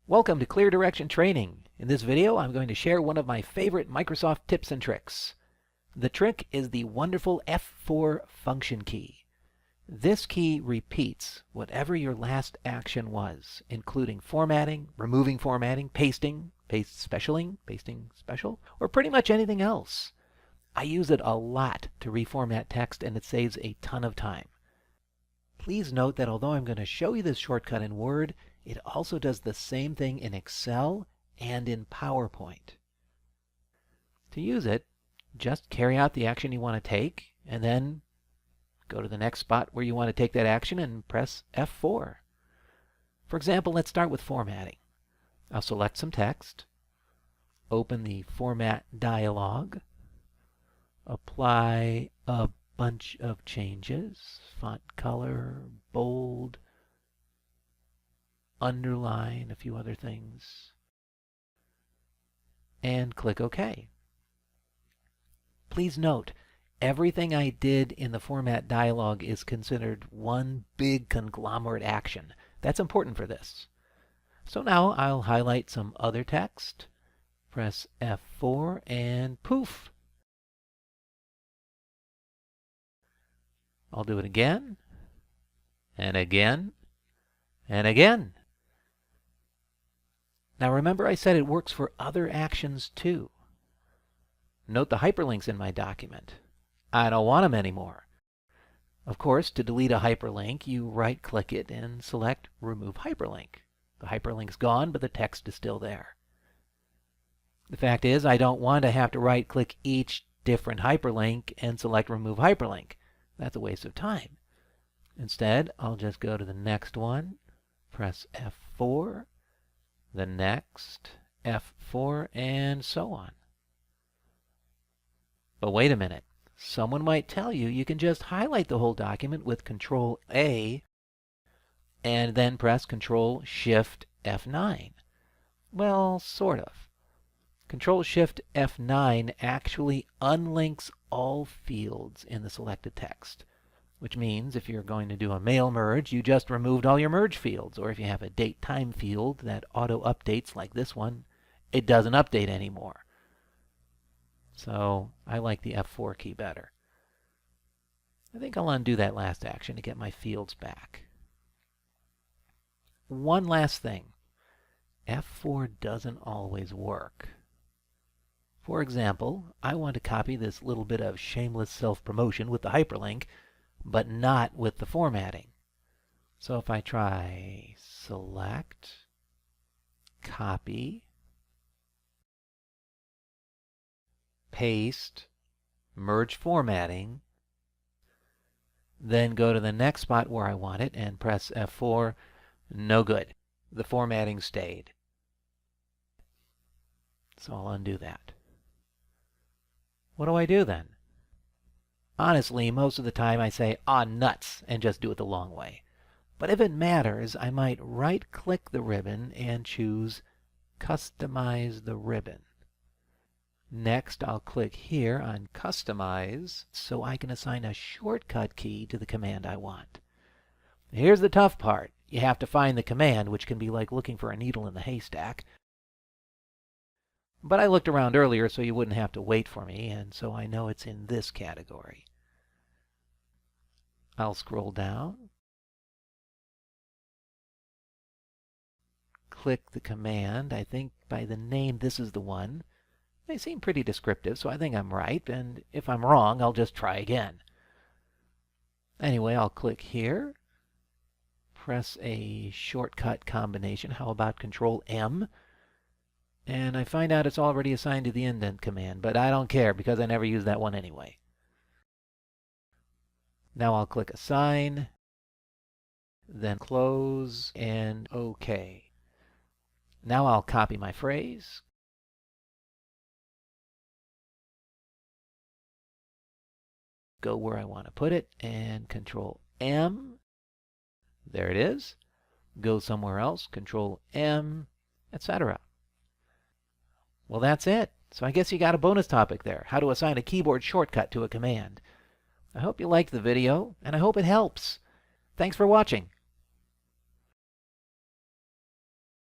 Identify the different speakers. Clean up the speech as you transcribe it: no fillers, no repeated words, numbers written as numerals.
Speaker 1: Welcome to Clear Direction Training. In this video, I'm going to share one of my favorite Microsoft tips and tricks. The trick is the wonderful F4 function key. This key repeats whatever your last action was, including formatting, removing formatting, pasting, pasting special, or pretty much anything else. I use it a lot to reformat text, and it saves a ton of time. Please note that although I'm going to show you this shortcut in Word, it also does the same thing in Excel and in PowerPoint. To use it, just carry out the action you want to take, and then go to the next spot where you want to take that action and press F4. For example, let's start with formatting. I'll select some text, open the Format dialog, apply a bunch of changes, font color, bold, underline, a few other things, and click OK. Please note, everything I did in the Format dialog is considered one big conglomerate action. That's important for this. So now I'll highlight some other text, press F4, and poof! I'll do it again, and again, and again. Now remember I said it works for other actions too. Note the hyperlinks in my document. I don't want them anymore. Of course, to delete a hyperlink, you right-click it and select Remove Hyperlink. The hyperlink's gone, but the text is still there. The fact is, I don't want to have to right-click each different hyperlink and select Remove Hyperlink. That's a waste of time. Instead, I'll just go to the next one, press F4, the next, F4, and so on. But wait a minute. Someone might tell you you can just highlight the whole document with Control-A and then press Control-Shift-F9. Well, sort of. Control-Shift-F9 actually unlinks all fields in the selected text, which means if you're going to do a mail merge, you just removed all your merge fields. Or if you have a date-time field that auto-updates like this one, it doesn't update anymore. So I like the F4 key better. I think I'll undo that last action to get my fields back. One last thing. F4 doesn't always work. For example, I want to copy this little bit of shameless self-promotion with the hyperlink, but not with the formatting. So if I try Select, Copy, Paste, Merge Formatting, then go to the next spot where I want it and press F4, no good. The formatting stayed. So I'll undo that. What do I do then? Honestly, most of the time I say, "Ah, nuts," and just do it the long way. But if it matters, I might right-click the ribbon and choose Customize the Ribbon. Next, I'll click here on Customize so I can assign a shortcut key to the command I want. Here's the tough part. You have to find the command, which can be like looking for a needle in the haystack. But I looked around earlier so you wouldn't have to wait for me, and so I know it's in this category. I'll scroll down, click the command. I think by the name this is the one. They seem pretty descriptive, so I think I'm right, and if I'm wrong, I'll just try again. Anyway, I'll click here, press a shortcut combination. How about Control-M? And I find out it's already assigned to the indent command, but I don't care because I never use that one anyway. Now I'll click Assign, then Close, and OK. Now I'll copy my phrase, go where I want to put it, and Control-M. There it is. Go somewhere else, Control-M, etc. Well, that's it. So I guess you got a bonus topic there, how to assign a keyboard shortcut to a command. I hope you liked the video, and I hope it helps. Thanks for watching.